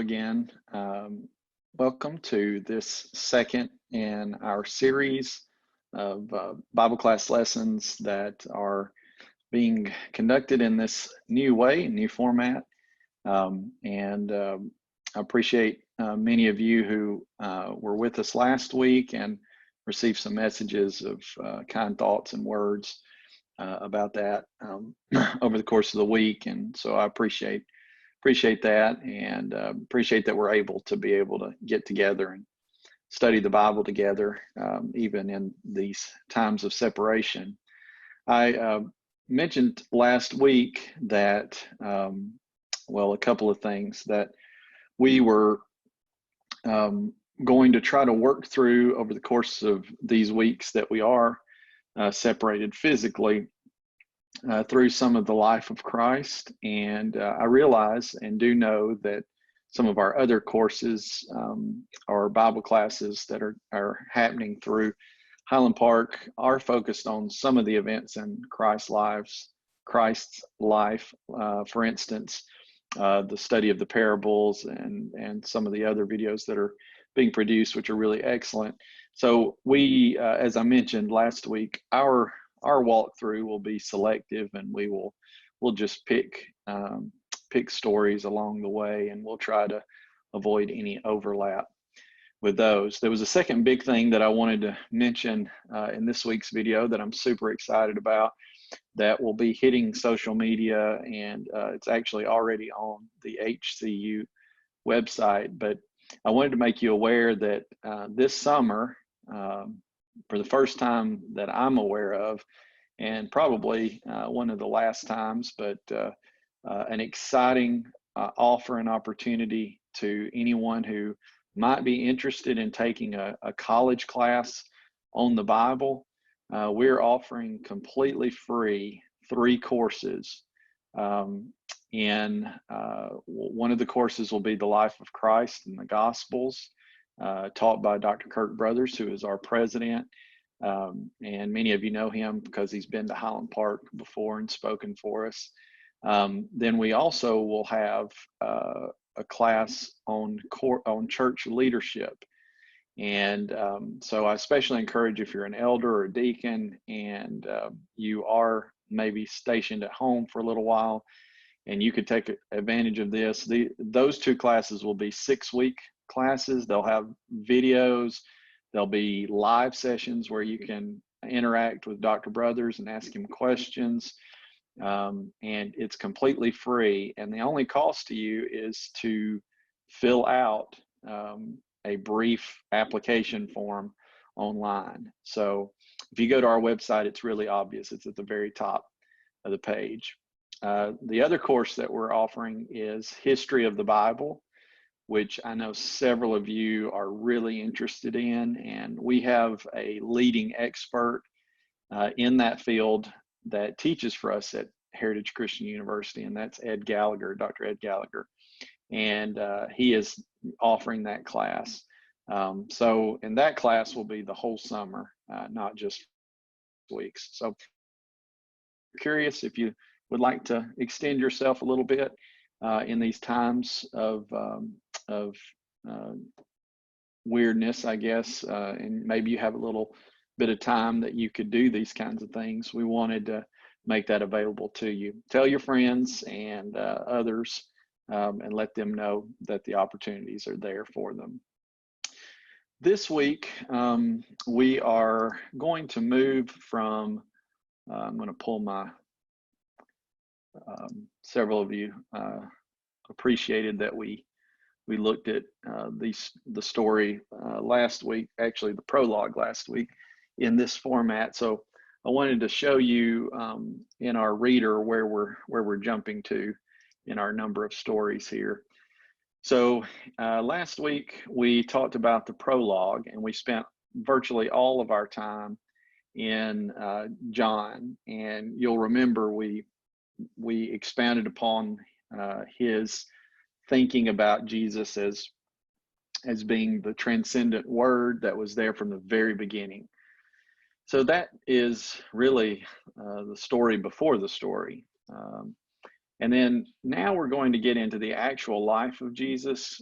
again. Welcome to this second in our series of Bible class lessons that are being conducted in this new way, new format. I appreciate many of you who were with us last week and received some messages of kind thoughts and words about that over the course of the week. And so I appreciate that, and appreciate that we're able to get together and study the Bible together, even in these times of separation. I mentioned last week that, a couple of things that we were going to try to work through over the course of these weeks that we are separated physically, through some of the life of Christ. And I realize and do know that some of our other courses or Bible classes that are happening through Highland Park are focused on some of the events in Christ's life. For instance, the study of the parables and some of the other videos that are being produced, which are really excellent. So we, as I mentioned last week, our walkthrough will be selective, and we'll just pick stories along the way, and we'll try to avoid any overlap with those. There was a second big thing that I wanted to mention in this week's video that I'm super excited about, that will be hitting social media, and it's actually already on the HCU website. But I wanted to make you aware that this summer, for the first time that I'm aware of, and probably one of the last times, but an exciting offer and opportunity to anyone who might be interested in taking a college class on the Bible. We're offering completely free 3 courses. One of the courses will be the life of Christ and the Gospels, taught by Dr. Kirk Brothers, who is our president. And many of you know him because he's been to Highland Park before and spoken for us. Then we also will have a class on church leadership. And so I especially encourage, if you're an elder or a deacon and you are maybe stationed at home for a little while, and you could take advantage of this. Those 2 classes will be 6-week classes. They'll have videos. There'll be live sessions where you can interact with Dr. Brothers and ask him questions. And it's completely free. And the only cost to you is to fill out a brief application form online. So if you go to our website, it's really obvious. It's at the very top of the page. The other course that we're offering is History of the Bible, which I know several of you are really interested in. And we have a leading expert in that field that teaches for us at Heritage Christian University, and that's Ed Gallagher, Dr. Ed Gallagher. And he is offering that class. So in that class will be the whole summer, not just weeks. So if you're curious, if you would like to extend yourself a little bit in these times of weirdness, I guess, and maybe you have a little bit of time that you could do these kinds of things, we wanted to make that available to you. Tell your friends and others, and let them know that the opportunities are there for them. This week, we are going to move from, I'm going to pull my, several of you appreciated that we looked at the story last week, actually the prologue last week, in this format. So I wanted to show you in our reader where we're jumping to in our number of stories here. So last week we talked about the prologue, and we spent virtually all of our time in John. And you'll remember we expounded upon his thinking about Jesus as being the transcendent Word that was there from the very beginning. So that is really the story before the story. And then now we're going to get into the actual life of Jesus.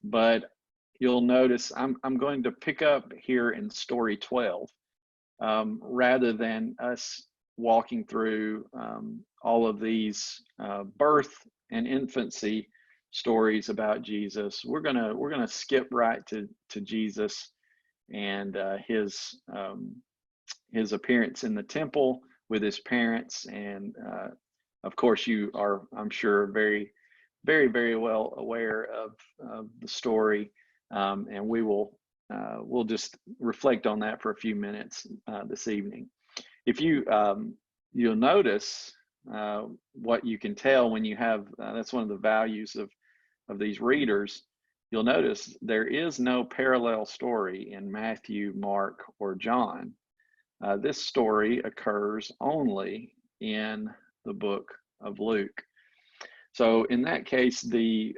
But you'll notice I'm going to pick up here in story 12, rather than us walking through all of these birth and infancy stories about Jesus. We're gonna skip right to Jesus and his appearance in the temple with his parents, and of course you are, I'm sure, very well aware of the story, and we'll just reflect on that for a few minutes this evening. If you'll notice what you can tell when you have that's one of the values of these readers. You'll notice there is no parallel story in Matthew, Mark, or John. This story occurs only in the book of Luke. So in that case, the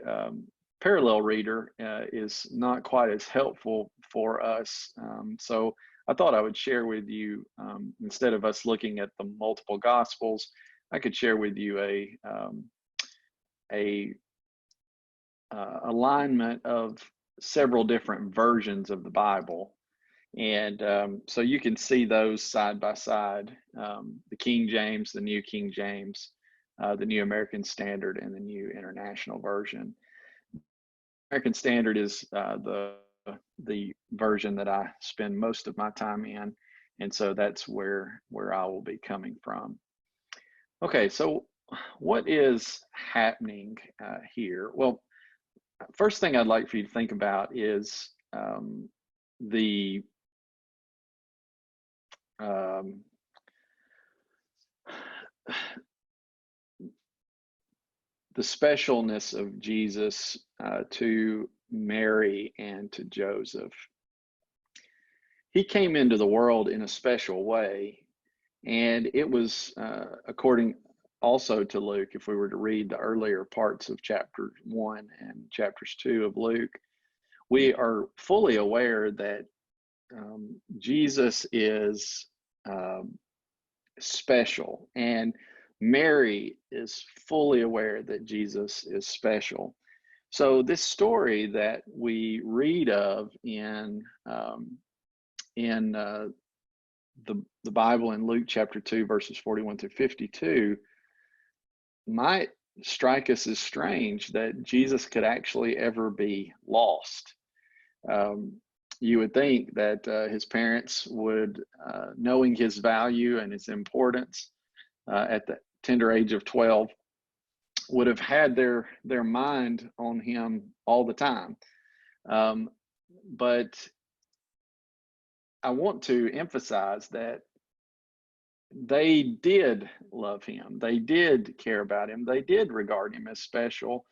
parallel reader is not quite as helpful for us. So I thought I would share with you, instead of us looking at the multiple gospels, I could share with you a alignment of several different versions of the Bible. And so you can see those side by side, the King James, the New King James, the New American Standard, and the New International Version. American Standard is the version that I spend most of my time in, and so that's where I will be coming from. Okay, so what is happening here? Well, first thing I'd like for you to think about is the specialness of Jesus to Mary and to Joseph. He came into the world in a special way, and it was according also to Luke. If we were to read the earlier parts of chapter 1 and chapters 2 of Luke, we are fully aware that Jesus is special, and Mary is fully aware that Jesus is special. So this story that we read of in the Bible in Luke chapter 2, verses 41 through 52, might strike us as strange that Jesus could actually ever be lost. You would think that his parents would, knowing his value and his importance at the tender age of 12, would have had their mind on him all the time. But I want to emphasize that they did love him. They did care about him. They did regard him as special.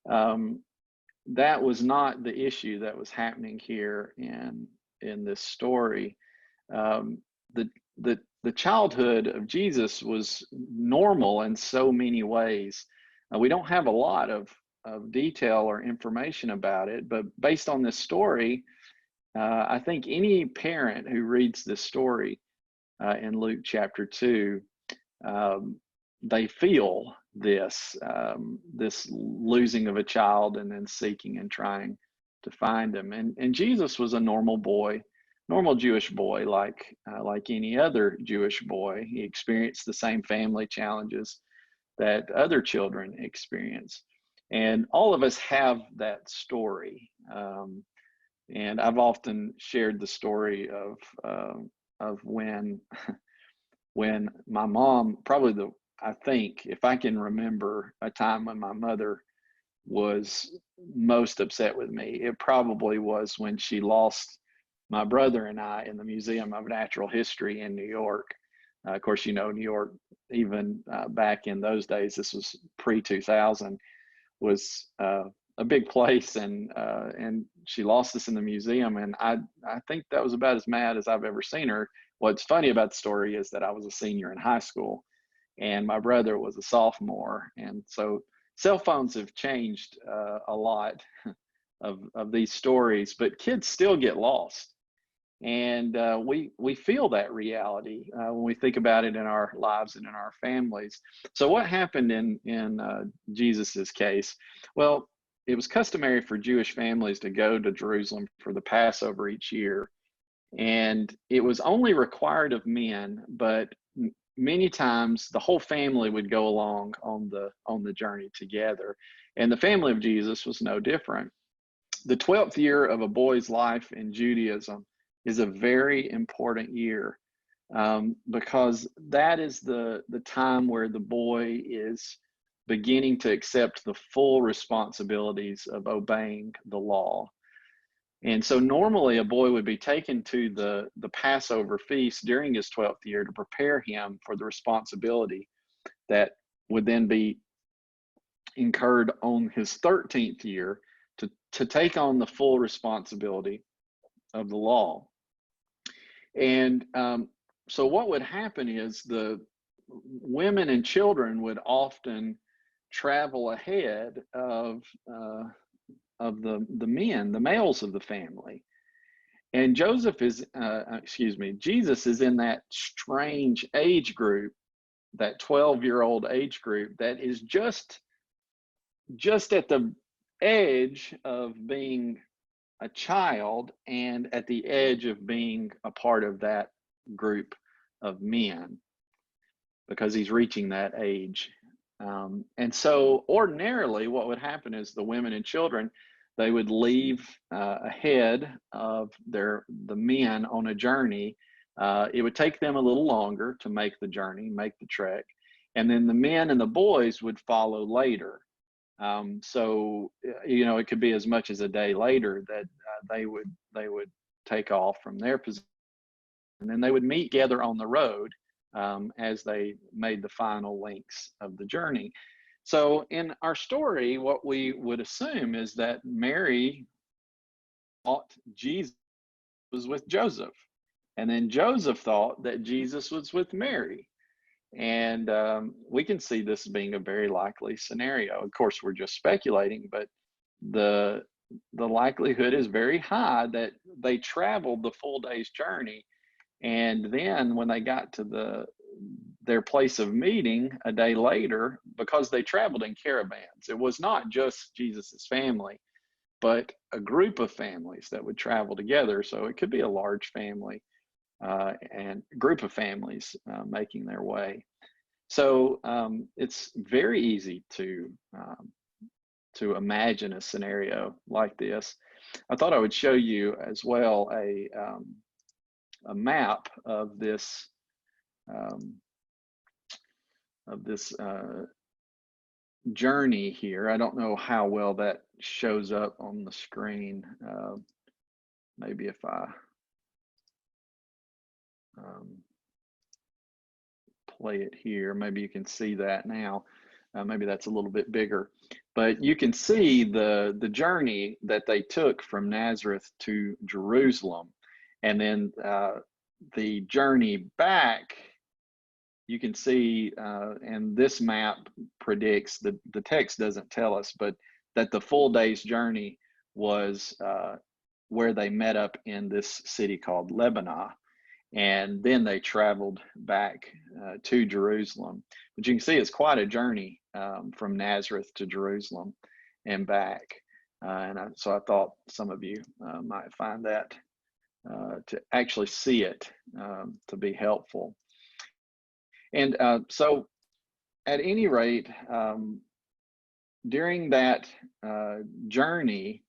That was not the issue that was happening here in this story. The childhood of Jesus was normal in so many ways. We don't have a lot of detail or information about it, but based on this story, I think any parent who reads this story in Luke chapter 2, they feel this losing of a child and then seeking and trying to find him. And Jesus was a normal boy, normal Jewish boy, like any other Jewish boy. He experienced the same family challenges that other children experience. And all of us have that story. And I've often shared the story of when my mom, I think, if I can remember a time when my mother was most upset with me, it probably was when she lost my brother and I in the Museum of Natural History in New York. Of course, New York, even back in those days, this was pre-2000, was a big place, and she lost us in the museum, and I think that was about as mad as I've ever seen her. What's funny about the story is that I was a senior in high school, and my brother was a sophomore, and so cell phones have changed a lot of these stories, but kids still get lost. And we feel that reality when we think about it in our lives and in our families. So what happened in Jesus's case? Well, it was customary for Jewish families to go to Jerusalem for the Passover each year, and it was only required of men, but many times the whole family would go along on the journey together. And the family of Jesus was no different. The 12th year of a boy's life in Judaism is a very important year, because that is the time where the boy is beginning to accept the full responsibilities of obeying the law. And so normally a boy would be taken to the Passover feast during his 12th year to prepare him for the responsibility that would then be incurred on his 13th year to take on the full responsibility of the law. And so what would happen is the women and children would often travel ahead of the men, the males of the family. And Jesus is in that strange age group, that 12-year-old age group that is just at the edge of being a child and at the edge of being a part of that group of men, because he's reaching that age. And so ordinarily what would happen is the women and children, they would leave ahead of the men on a journey. It would take them a little longer to make the journey, make the trek. And then the men and the boys would follow later. So, it could be as much as a day later that they would take off from their position. And then they would meet together on the road as they made the final links of the journey. So in our story, what we would assume is that Mary thought Jesus was with Joseph, and then Joseph thought that Jesus was with Mary. And we can see this being a very likely scenario. Of course, we're just speculating, but the likelihood is very high that they traveled the full day's journey. And then when they got to their place of meeting a day later, because they traveled in caravans, it was not just Jesus's family, but a group of families that would travel together. So it could be a large family and group of families making their way. So it's very easy to imagine a scenario like this. I thought I would show you as well a map of this journey here. I don't know how well that shows up on the screen. Maybe if I play it here, maybe you can see that now. Maybe that's a little bit bigger, but you can see the journey that they took from Nazareth to Jerusalem, and then the journey back. You can see, and this map predicts, the text doesn't tell us, but that the full day's journey was where they met up in this city called Lebanon. And then they traveled back to Jerusalem. But you can see it's quite a journey from Nazareth to Jerusalem and back. So I thought some of you might find that to actually see it to be helpful. And so at any rate, during that journey,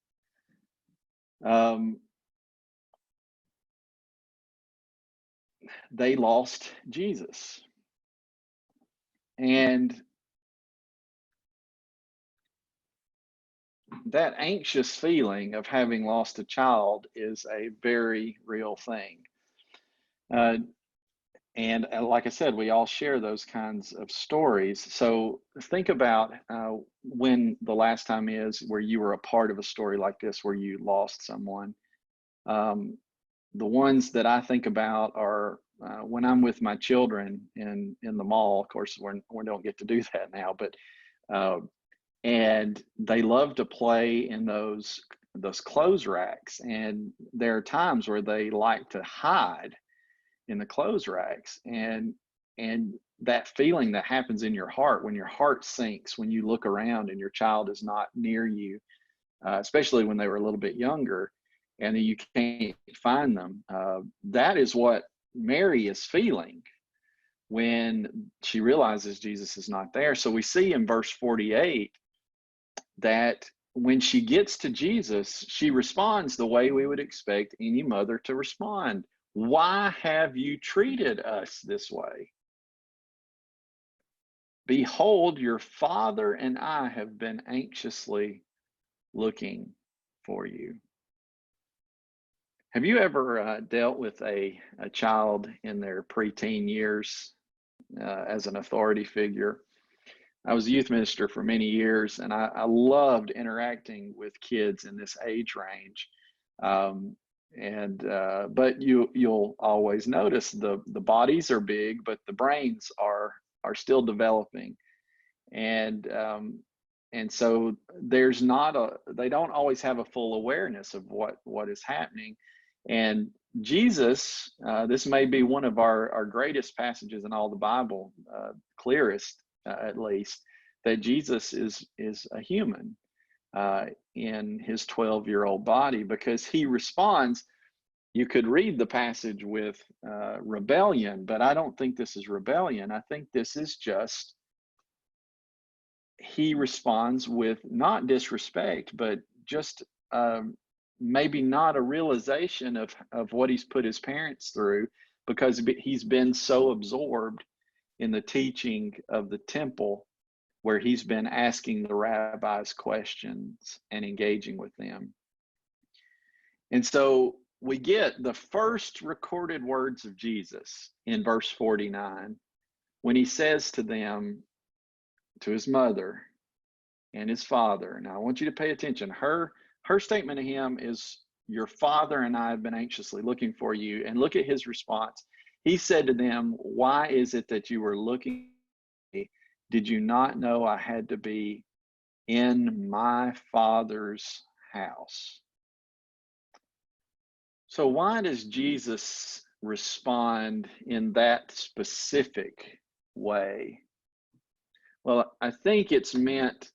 they lost Jesus. And that anxious feeling of having lost a child is a very real thing. And like I said, we all share those kinds of stories. So think about when the last time is where you were a part of a story like this, where you lost someone. The ones that I think about are when I'm with my children in the mall. Of course, we don't get to do that now, but and they love to play in those those clothes racks, and there are times where they like to hide in the clothes racks, and that feeling that happens in your heart when your heart sinks when you look around and your child is not near you, especially when they were a little bit younger, and you can't find them. That is what Mary is feeling when she realizes Jesus is not there. So we see in verse 48 that when she gets to Jesus, she responds the way we would expect any mother to respond. Why have you treated us this way? Behold, your father and I have been anxiously looking for you. Have you ever dealt with a child in their preteen years as an authority figure? I was a youth minister for many years, and I loved interacting with kids in this age range. But you'll always notice the bodies are big, but the brains are still developing, and so there's not they don't always have a full awareness of what is happening. And Jesus, this may be one of our greatest passages in all the Bible, clearest at least, that Jesus is a human in his 12-year-old body, because he responds. You could read the passage with rebellion, but I don't think this is rebellion. I think this is just, he responds with not disrespect, but just maybe not a realization of what he's put his parents through, because he's been so absorbed in the teaching of the temple, where he's been asking the rabbis questions and engaging with them. And so we get the first recorded words of Jesus in verse 49, when he says to them, to his mother and his father. Now I want you to pay attention. Her statement to him is, your father and I have been anxiously looking for you. And look at his response. He said to them, why is it that you were looking for me? Did you not know I had to be in my Father's house? So why does Jesus respond in that specific way? Well, I think it's meant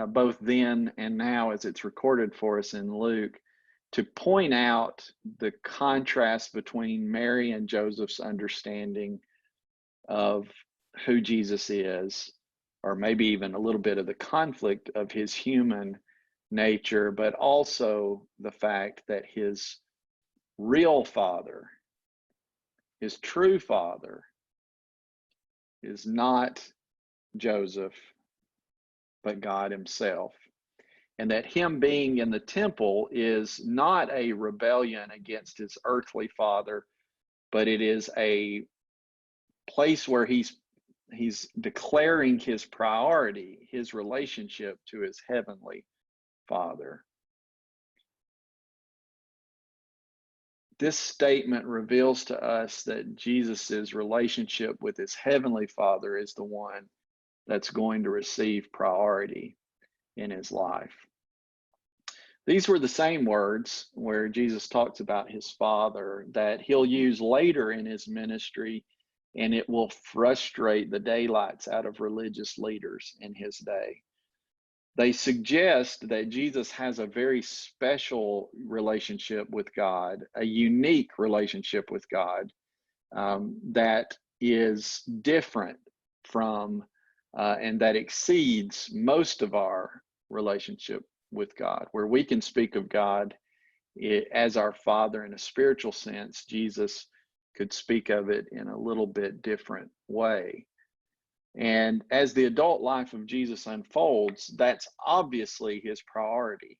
both then and now, as it's recorded for us in Luke, to point out the contrast between Mary and Joseph's understanding of who Jesus is, or maybe even a little bit of the conflict of his human nature, but also the fact that his real father, his true father, is not Joseph, but God himself. And that him being in the temple is not a rebellion against his earthly father, but it is a place where he's declaring his priority, his relationship to his heavenly Father. This statement reveals to us that Jesus's relationship with his heavenly Father is the one that's going to receive priority in his life. These were the same words where Jesus talks about his Father that he'll use later in his ministry, and it will frustrate the daylights out of religious leaders in his day. They suggest that Jesus has a very special relationship with God, a unique relationship with God, that is different from and that exceeds most of our relationship with God. Where we can speak of God as our Father in a spiritual sense, Jesus could speak of it in a little bit different way. And as the adult life of Jesus unfolds, that's obviously his priority,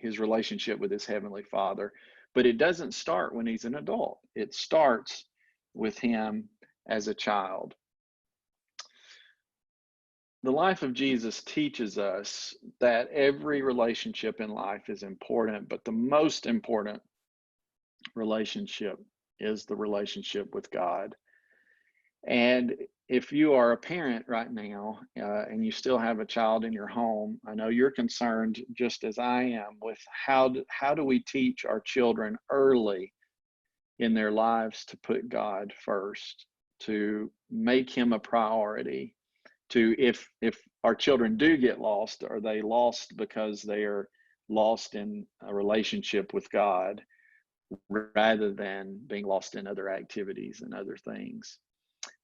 his relationship with his heavenly Father. But it doesn't start when he's an adult. It starts with him as a child. The life of Jesus teaches us that every relationship in life is important, but the most important relationship is the relationship with God. And if you are a parent right now and you still have a child in your home, I know you're concerned, just as I am, with how do we teach our children early in their lives to put God first, to make Him a priority. To if our children do get lost, are they lost because they are lost in a relationship with God rather than being lost in other activities and other things?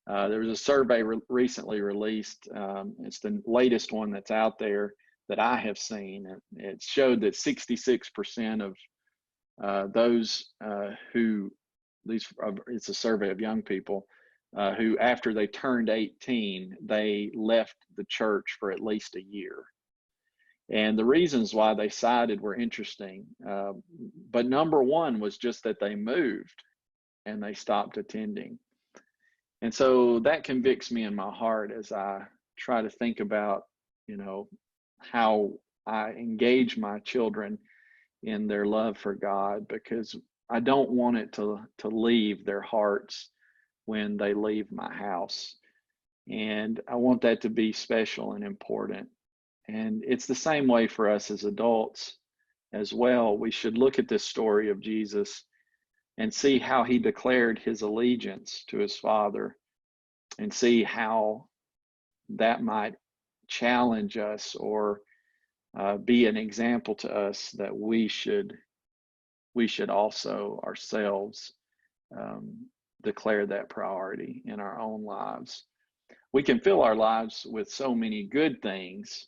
There was a survey recently released. It's the latest one that's out there that I have seen. It showed that 66% of those who it's a survey of young people who, after they turned 18, they left the church for at least a year. And the reasons why they cited were interesting. But number one was just that they moved and they stopped attending. And so that convicts me in my heart as I try to think about, how I engage my children in their love for God, because I don't want it to leave their hearts when they leave my house. And I want that to be special and important. And it's the same way for us as adults as well. We should look at this story of Jesus and see how he declared his allegiance to his Father, and see how that might challenge us or be an example to us that we should also ourselves declare that priority in our own lives. We can fill our lives with so many good things,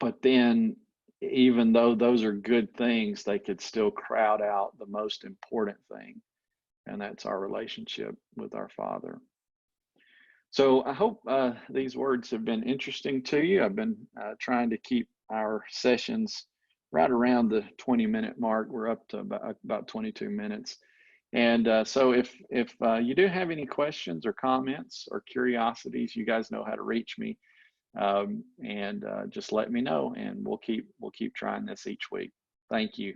but then even though those are good things, they could still crowd out the most important thing, and that's our relationship with our Father. So I hope these words have been interesting to you. I've been trying to keep our sessions right around the 20-minute mark. We're up to about 22 minutes. And so if you do have any questions or comments or curiosities, you guys know how to reach me, and just let me know, and we'll keep trying this each week. Thank you.